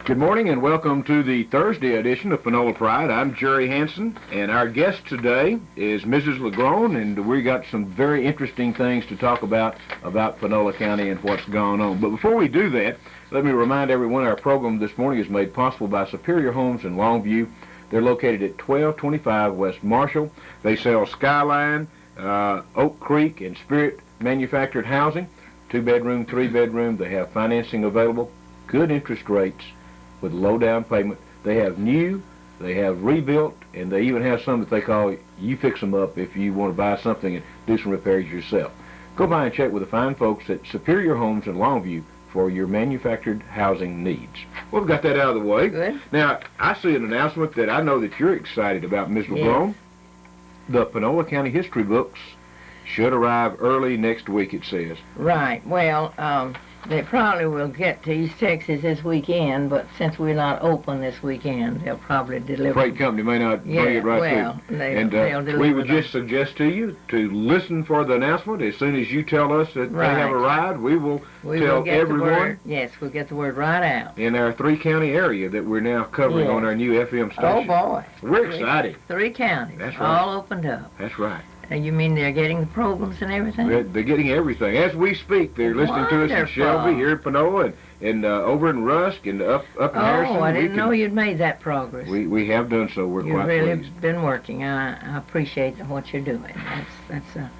Good morning and welcome to the Thursday edition of Panola Pride. I'm Jerry Hansen, and our guest today is Mrs. LaGrone, and we got some very interesting things to talk about Panola County and what's going on. But before we do that, let me remind everyone our program this morning is made possible by Superior Homes in Longview. They're located at 1225 West Marshall. They sell Skyline, Oak Creek, and Spirit manufactured housing, 2-bedroom, 3-bedroom. They have financing available, good interest rates, with low down payment. They have new, they have rebuilt, and they even have some that they call you fix them up if you want to buy something and do some repairs yourself. Go by and check with the fine folks at Superior Homes in Longview for your manufactured housing needs. Well, we've got that out of the way. Good. Now, I see an announcement that I know that you're excited about, Ms. LaGrone. Yes. The Panola County history books should arrive early next week, it says. Right. Well, they probably will get to East Texas this weekend, but since we're not open this weekend, they'll probably deliver. Freight company may not bring it right to you. And they'll deliver we would them. just suggest to you to listen for the announcement. As soon as you tell us that they have arrived, we will tell get everyone. The word. Yes, we'll get the word right out. In our 3-county area that we're now covering on our new FM station. Oh, boy. We're excited. 3 counties. That's right. All opened up. That's right. And you mean they're getting the programs and everything? They're getting everything. As we speak, they're listening to us in Shelby, here in Panola, and over in Rusk, and up in Harrison. Oh, I didn't know you'd made that progress. We have done so. We're You've quite really pleased. been working. I appreciate what you're doing. That's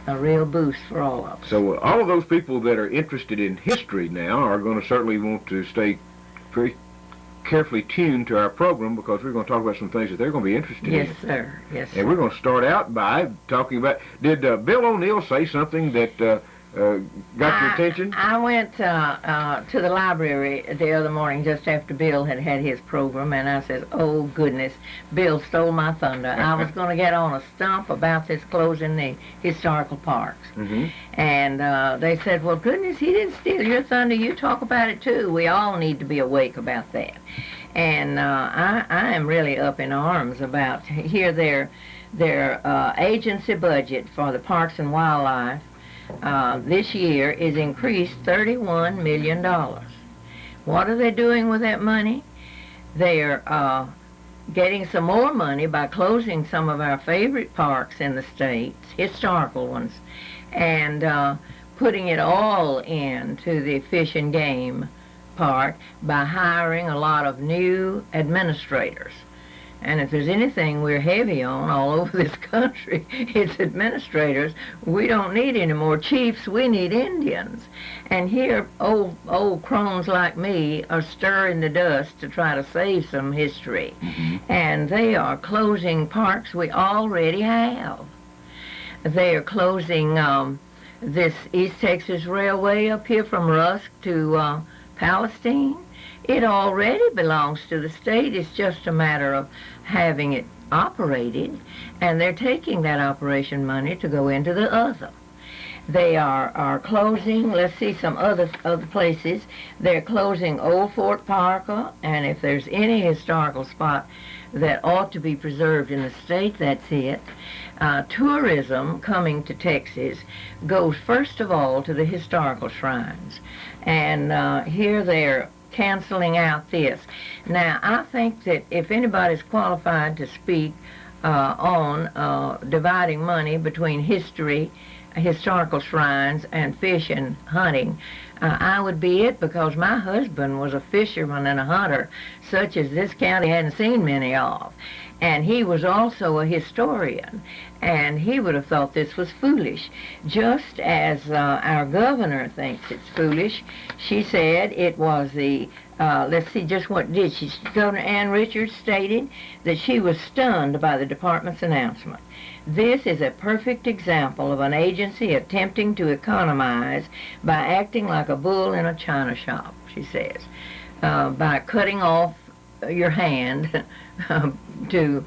a real boost for all of us. So all of those people that are interested in history now are going to certainly want to stay very carefully tuned to our program, because we're going to talk about some things that they're going to be interested in. Yes, sir. Yes, sir. And we're going to start out by talking about, did Bill O'Neill say something that got your attention? I went to the library the other morning just after Bill had his program, and I said, oh, goodness, Bill stole my thunder. I was going to get on a stump about this closing the historical parks. Mm-hmm. And they said, well, goodness, he didn't steal your thunder. You talk about it, too. We all need to be awake about that. And I am really up in arms about here their agency budget for the Parks and Wildlife this year is increased $31 million. What are they doing with that money? They're getting some more money by closing some of our favorite parks in the states, historical ones, and putting it all into the fish and game part by hiring a lot of new administrators. And if there's anything we're heavy on all over this country, it's administrators. We don't need any more chiefs, we need Indians. And here, old crones like me are stirring the dust to try to save some history. Mm-hmm. And they are closing parks we already have. They are closing this East Texas Railway up here from Rusk to Palestine. It already belongs to the state. It's just a matter of having it operated, and they're taking that operation money to go into the other. They are closing, let's see some other places. They're closing Old Fort Parker, and if there's any historical spot that ought to be preserved in the state, that's it. Tourism coming to Texas goes first of all to the historical shrines, and here they're canceling out this. Now, I think that if anybody's qualified to speak on dividing money between historical shrines, and fish and hunting, I would be it, because my husband was a fisherman and a hunter, such as this county hadn't seen many of. And he was also a historian, and he would have thought this was foolish, just as our governor thinks it's foolish. She said it was the, let's see just what did she, Governor Ann Richards stated that she was stunned by the department's announcement. This is a perfect example of an agency attempting to economize by acting like a bull in a china shop, she says, by cutting off your hand to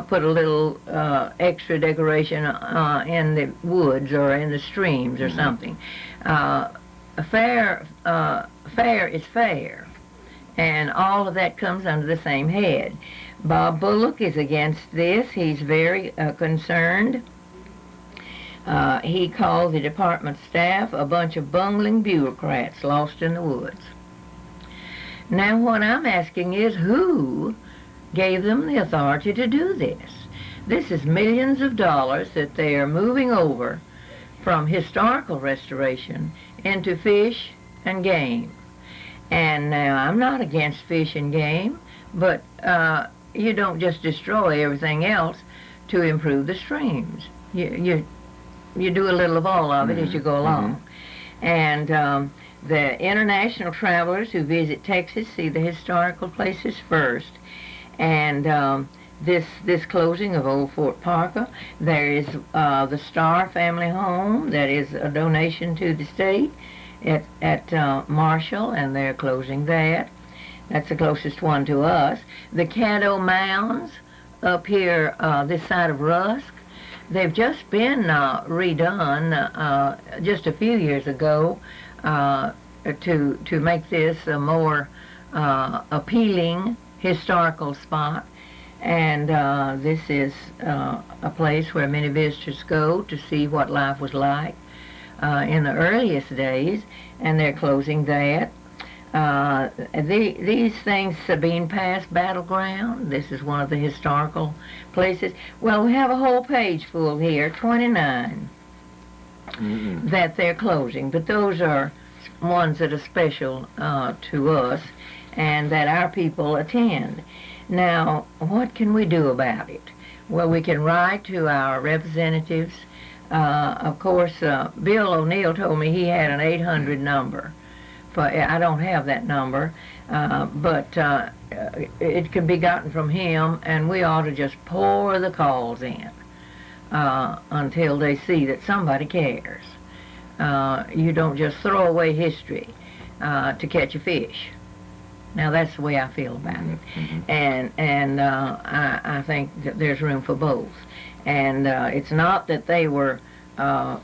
put a little extra decoration in the woods or in the streams or something. Fair is fair, and all of that comes under the same head. Bob Bullock is against this. He's very concerned. He called the department staff a bunch of bungling bureaucrats lost in the woods. Now what I'm asking is, who gave them the authority to do this? This is millions of dollars that they are moving over from historical restoration into fish and game. And now I'm not against fish and game, but you don't just destroy everything else to improve the streams. You do a little of all of it as you go along. And the international travelers who visit Texas see the historical places first. And this closing of Old Fort Parker, there is the Starr family home that is a donation to the state at Marshall, and they're closing that. That's the closest one to us. The Caddo Mounds up here this side of Rusk, they've just been redone just a few years ago to make this a more appealing historical spot. And this is a place where many visitors go to see what life was like in the earliest days, and they're closing that. These things, Sabine Pass Battleground, this is one of the historical places. Well, we have a whole page full here, 29, that they're closing, but those are ones that are special to us and that our people attend. Now, what can we do about it? Well, we can write to our representatives. Of course, Bill O'Neill told me he had an 800 number. I don't have that number, but it can be gotten from him, and we ought to just pour the calls in until they see that somebody cares. You don't just throw away history to catch a fish. Now, that's the way I feel about it. And I think that there's room for both. And it's not that they were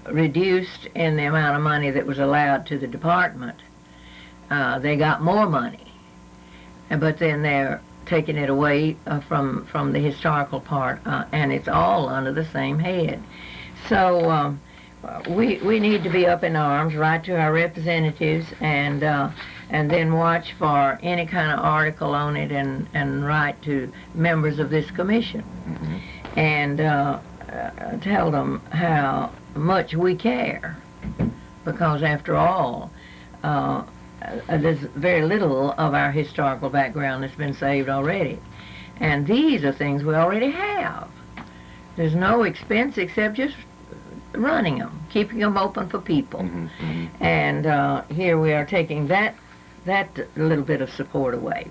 reduced in the amount of money that was allowed to the department. They got more money, but then they're taking it away from the historical part, and it's all under the same head. So we need to be up in arms, write to our representatives, and then watch for any kind of article on it, and write to members of this commission, and tell them how much we care, because after all, there's very little of our historical background that's been saved already. And these are things we already have. There's no expense except just running them, keeping them open for people. And here we are taking that little bit of support away.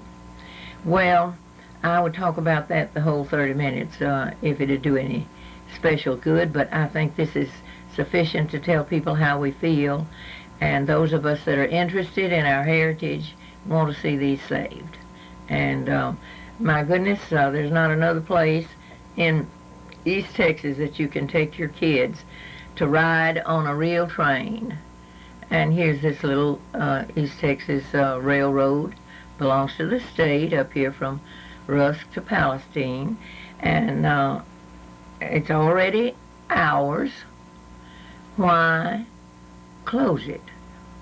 Well, I would talk about that the whole 30 minutes if it'd do any special good, but I think this is sufficient to tell people how we feel. And those of us that are interested in our heritage want to see these saved. And my goodness, there's not another place in East Texas that you can take your kids to ride on a real train. And here's this little East Texas railroad. Belongs to the state up here from Rusk to Palestine. And it's already ours. Why close it?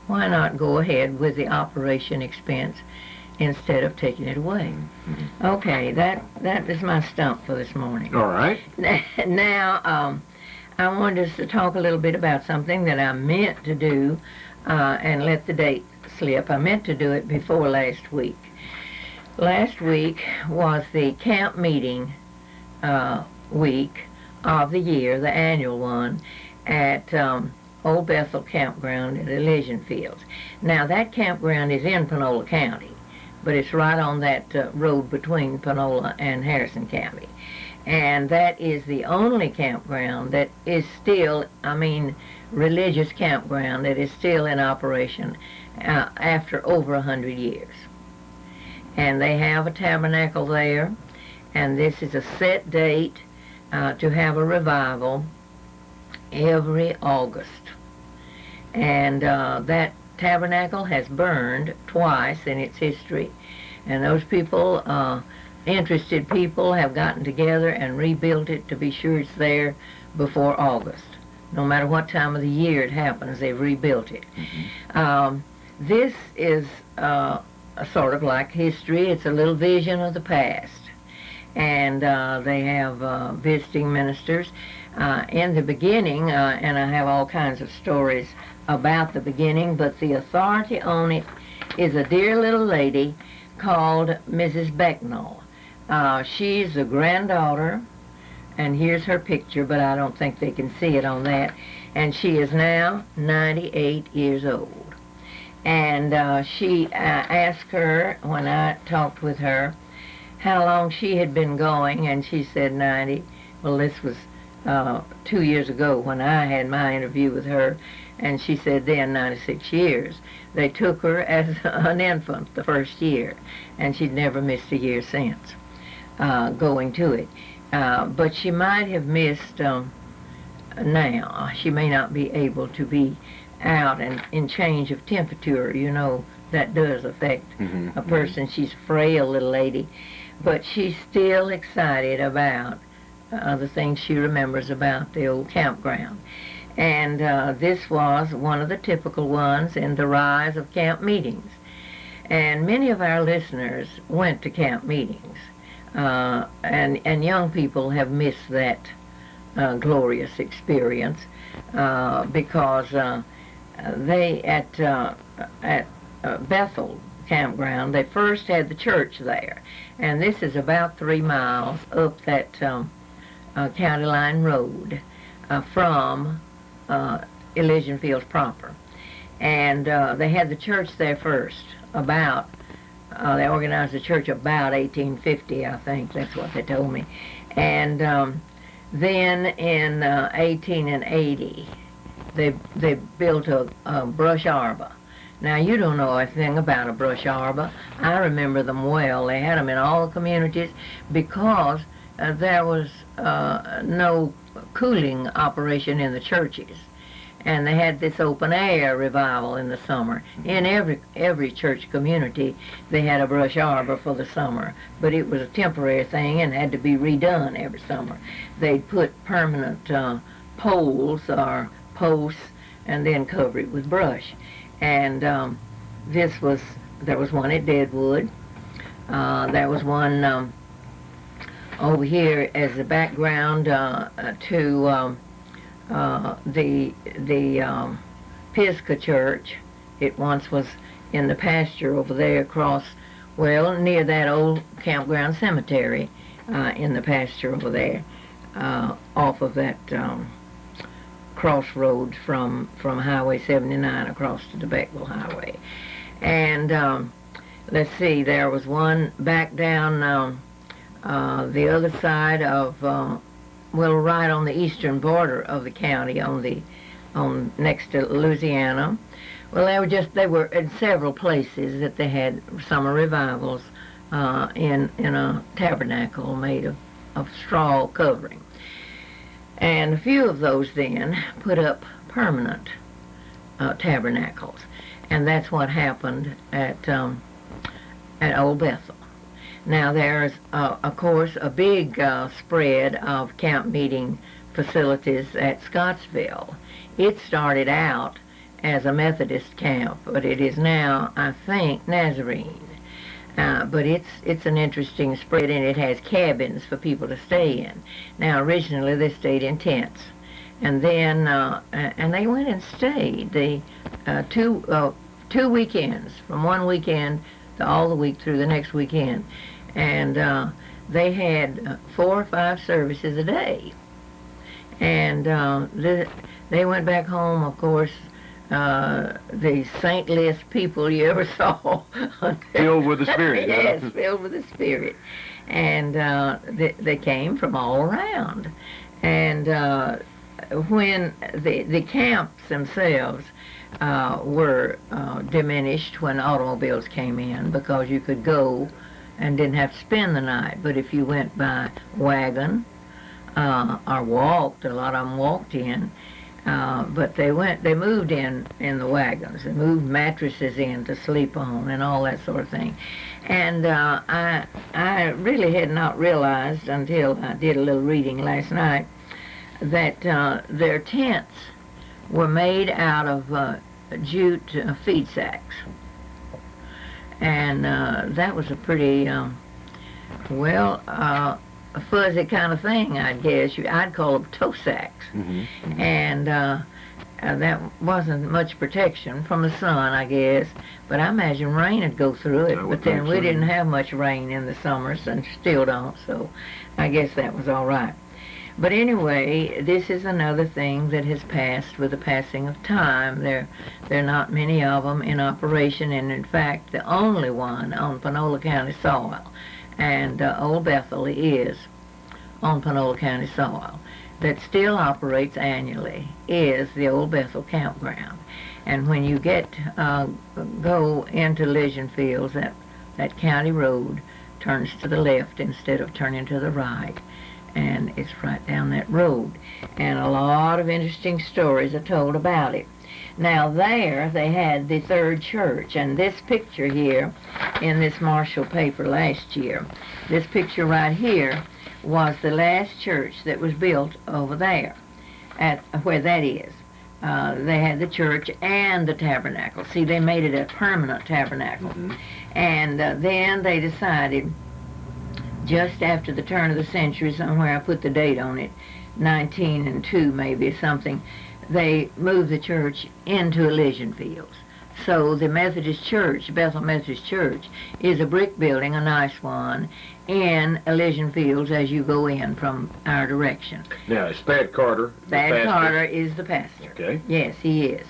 Why not go ahead with the operation expense instead of taking it away? Okay, that is my stump for this morning. All right. Now, I wanted us to talk a little bit about something that I meant to do and let the date slip. I meant to do it before last week. Last week was the camp meeting week of the year, the annual one, at Old Bethel Campground at Elysian Fields. Now, that campground is in Panola County, but it's right on that road between Panola and Harrison County. And that is the only campground that is still, religious campground that is still in operation after over 100 years. And they have a tabernacle there, and this is a set date to have a revival every August. And that tabernacle has burned twice in its history, and those people, interested people, have gotten together and rebuilt it to be sure it's there before August. No matter what time of the year it happens, they've rebuilt it. This is sort of like history. It's a little vision of the past. And they have visiting ministers. In the beginning, and I have all kinds of stories about the beginning, but the authority on it is a dear little lady called Mrs. Becknell. She's the granddaughter, and here's her picture, but I don't think they can see it on that. And she is now 98 years old. And I asked her, when I talked with her, how long she had been going, and she said 90. Well, this was 2 years ago when I had my interview with her, and she said then 96 years. They took her as an infant the first year, and she'd never missed a year since going to it. But she might have missed now. She may not be able to be out and in change of temperature. You know, that does affect a person. She's a frail little lady, but she's still excited about the things she remembers about the old campground. And this was one of the typical ones in the rise of camp meetings. And many of our listeners went to camp meetings. And young people have missed that glorious experience because they at Bethel campground, they first had the church there, and this is about 3 miles up that county line road from Elysian Fields proper, and they had the church there first. They organized the church about 1850, I think. That's what they told me. And then in 1880, they built a brush arbor. Now, you don't know a thing about a brush arbor. I remember them well. They had them in all the communities because there was no cooling operation in the churches. And they had this open air revival in the summer. In every church community, they had a brush arbor for the summer, but it was a temporary thing and had to be redone every summer. They'd put permanent poles or posts and then cover it with brush. And there was one at Deadwood. There was one over here as a background to the Pisgah Church. It once was in the pasture over there across, well, near that old campground cemetery, in the pasture over there, off of that crossroads from Highway 79 across to the Beckville Highway. And let's see, there was one back down the other side of well, right on the eastern border of the county, on next to Louisiana. Well, they were in several places that they had summer revivals in a tabernacle made of straw covering. And a few of those then put up permanent tabernacles, and that's what happened at Old Bethel. Now there's, of course, a big spread of camp meeting facilities at Scottsville. It started out as a Methodist camp, but it is now, I think, Nazarene. But it's an interesting spread, and it has cabins for people to stay in. Now, originally they stayed in tents, and then and they went and stayed the two weekends, from one weekend to all the week through the next weekend. And they had 4 or 5 services a day. And they went back home, of course, the saintliest people you ever saw. Filled with the Spirit. Yes, filled with the Spirit. And they came from all around. And when the camps themselves were diminished when automobiles came in, because you could go and didn't have to spend the night. But if you went by wagon or walked, a lot of them walked in, but they moved in the wagons. They moved mattresses in to sleep on and all that sort of thing. And I really had not realized until I did a little reading last night that their tents were made out of jute feed sacks. and that was a pretty well, a fuzzy kind of thing, I guess. I'd call them toe sacks. And that wasn't much protection from the sun, I guess. But I imagine rain would go through it. But then we didn't have much rain in the summers, and still don't, so I guess that was all right. But anyway, this is another thing that has passed with the passing of time. There are not many of them in operation, and in fact, the only one on Panola County soil, and Old Bethel is on Panola County soil, that still operates annually is the Old Bethel Campground. And when you go into Legion Fields, that county road turns to the left instead of turning to the right. And it's right down that road. And a lot of interesting stories are told about it. Now there they had the third church, and this picture here in this Marshall paper last year, this picture right here was the last church that was built over there, at where that is. They had the church and the tabernacle. See, they made it a permanent tabernacle. And then they decided, just after the turn of the century, somewhere I put the date on it, 1902 maybe, something, they moved the church into Elysian Fields. So the Methodist Church, Bethel Methodist Church, is a brick building, a nice one, in Elysian Fields as you go in from our direction. Now, is Thad Carter the pastor? Thad Carter is the pastor. Okay. Yes, he is.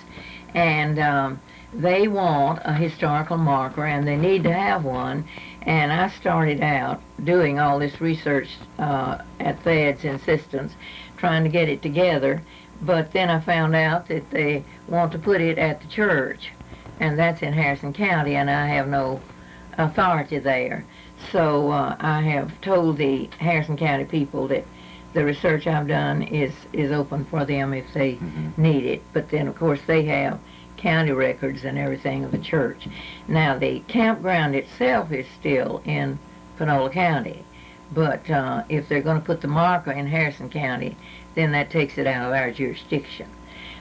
And they want a historical marker, and they need to have one. And I started out doing all this research at Thad's insistence, trying to get it together. But then I found out that they want to put it at the church, and that's in Harrison County, and I have no authority there. So I have told the Harrison County people that the research I've done is open for them if they need it. But then, of course, they have county records and everything of the church. Now, the campground itself is still in Panola County, but if they're going to put the marker in Harrison County, then that takes it out of our jurisdiction.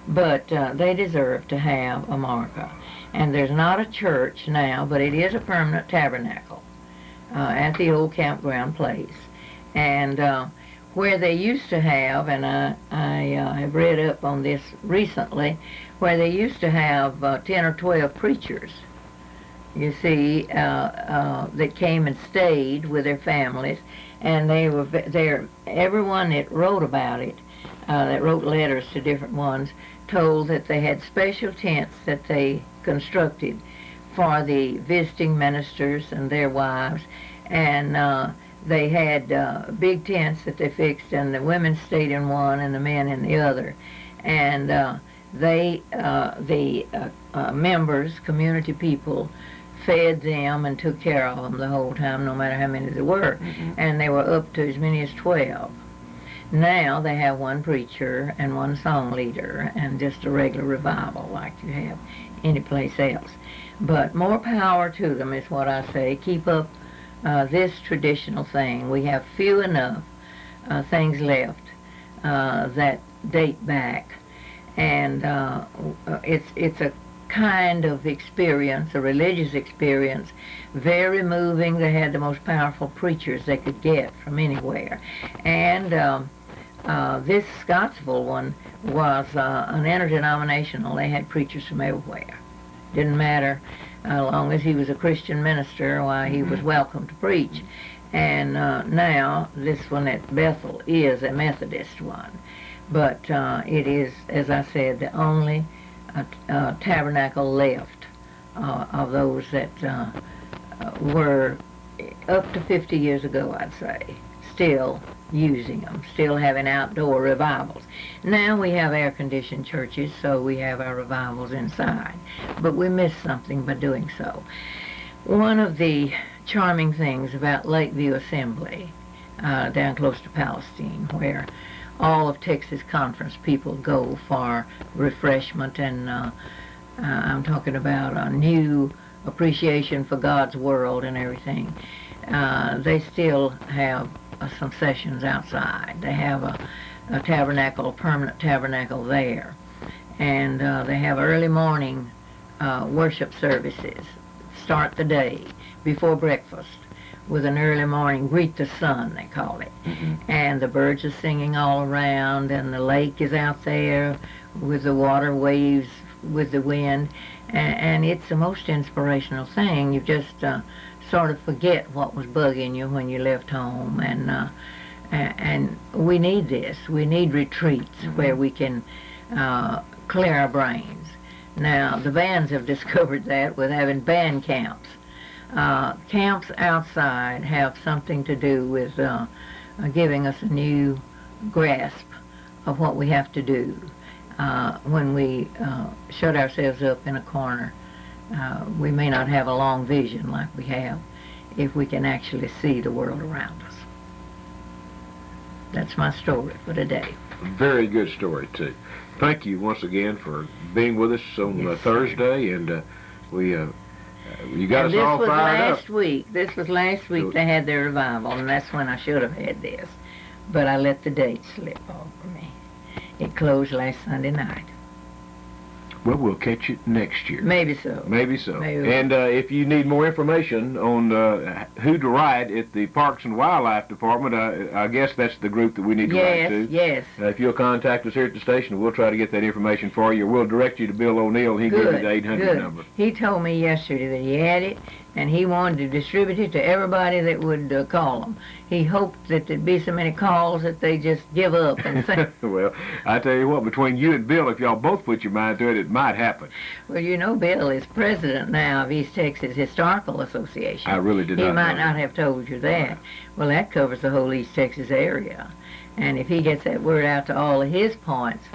But they deserve to have a marker. And there's not a church now, but it is a permanent tabernacle at the old campground place. And where they used to have, and I have read up on this recently, where they used to have 10 or 12 preachers, you see, that came and stayed with their families, and they were there. Everyone that wrote about it, that wrote letters to different ones, told that they had special tents that they constructed for the visiting ministers and their wives, and they had big tents that they fixed, and the women stayed in one and the men in the other. And the members, community people, fed them and took care of them the whole time, no matter how many there were. And they were up to as many as 12. Now they have one preacher and one song leader and just a regular revival like you have any place else. But more power to them is what I say. Keep up this traditional thing. We have few enough things left that date back, and it's a kind of experience, a religious experience, very moving. They had the most powerful preachers they could get from anywhere. And this Scottsville one was an interdenominational. They had preachers from everywhere. Didn't matter, as long as he was a Christian minister, why, he was welcome to preach. And now this one at Bethel is a Methodist one. But it is, as I said, the only tabernacle left of those that were up to 50 years ago, I'd say, still using them, still having outdoor revivals. Now we have air-conditioned churches, so we have our revivals inside, but we miss something by doing so. One of the charming things about Lakeview Assembly, down close to Palestine, where all of Texas Conference people go for refreshment, and I'm talking about a new appreciation for God's world and everything. They still have some sessions outside. They have a tabernacle, a permanent tabernacle there. And they have early morning worship services start the day before breakfast with an early morning greet the sun, they call it. And the birds are singing all around, and the lake is out there with the water waves with the wind, and it's the most inspirational thing. You just sort of forget what was bugging you when you left home, and we need this. We need retreats where we can clear our brains. Now, the bands have discovered that with having band camps. Camps outside have something to do with giving us a new grasp of what we have to do when we shut ourselves up in a corner. We may not have a long vision like we have if we can actually see the world around us. That's my story for today. Very good story, too. Thank you once again for being with us on Thursday, and you got us all fired up. This was last week they had their revival, and that's when I should have had this. But I let the date slip over me. It closed last Sunday night. Well, we'll catch it next year. Maybe so. Maybe so. Maybe. And if you need more information on who to write at the Parks and Wildlife Department, I guess that's the group that we need to write to. Yes. If you'll contact us here at the station, we'll try to get that information for you. We'll direct you to Bill O'Neill. He gave you the 800 number. He told me yesterday that he had it, and he wanted to distribute it to everybody that would call him. He hoped that there'd be so many calls that they just give up and say... Well, I tell you what, between you and Bill, if y'all both put your mind to it, it might happen. Well, you know, Bill is president now of East Texas Historical Association. I really did not know He might that. not have told you that. Right. Well, that covers the whole East Texas area. And if he gets that word out to all of his points,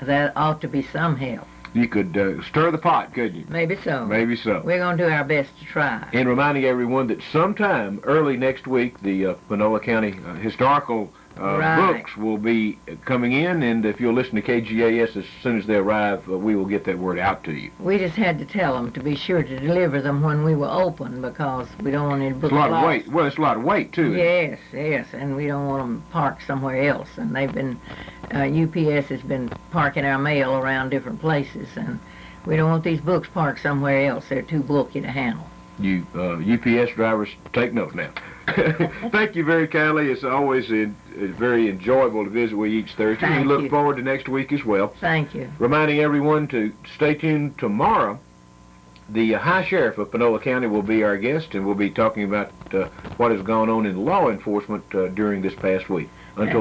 that ought to be some help. You could stir the pot, couldn't you? Maybe so. Maybe so. We're going to do our best to try. And reminding everyone that sometime early next week, the Panola County Historical books will be coming in, and if you'll listen to KGAS as soon as they arrive, we will get that word out to you. We just had to tell them to be sure to deliver them when we were open, because we don't want any books It's a lot lost. of weight. Well, it's a lot of weight, too. Yes, and we don't want them parked somewhere else. And they've been, UPS has been parking our mail around different places, and we don't want these books parked somewhere else. They're too bulky to handle. You UPS drivers, take note now. Thank you very kindly. It's always very enjoyable to visit with you each Thursday. Thank We look you. forward to next week as well. Thank you. Reminding everyone to stay tuned tomorrow. The High Sheriff of Panola County will be our guest, and we'll be talking about what has gone on in law enforcement during this past week. Until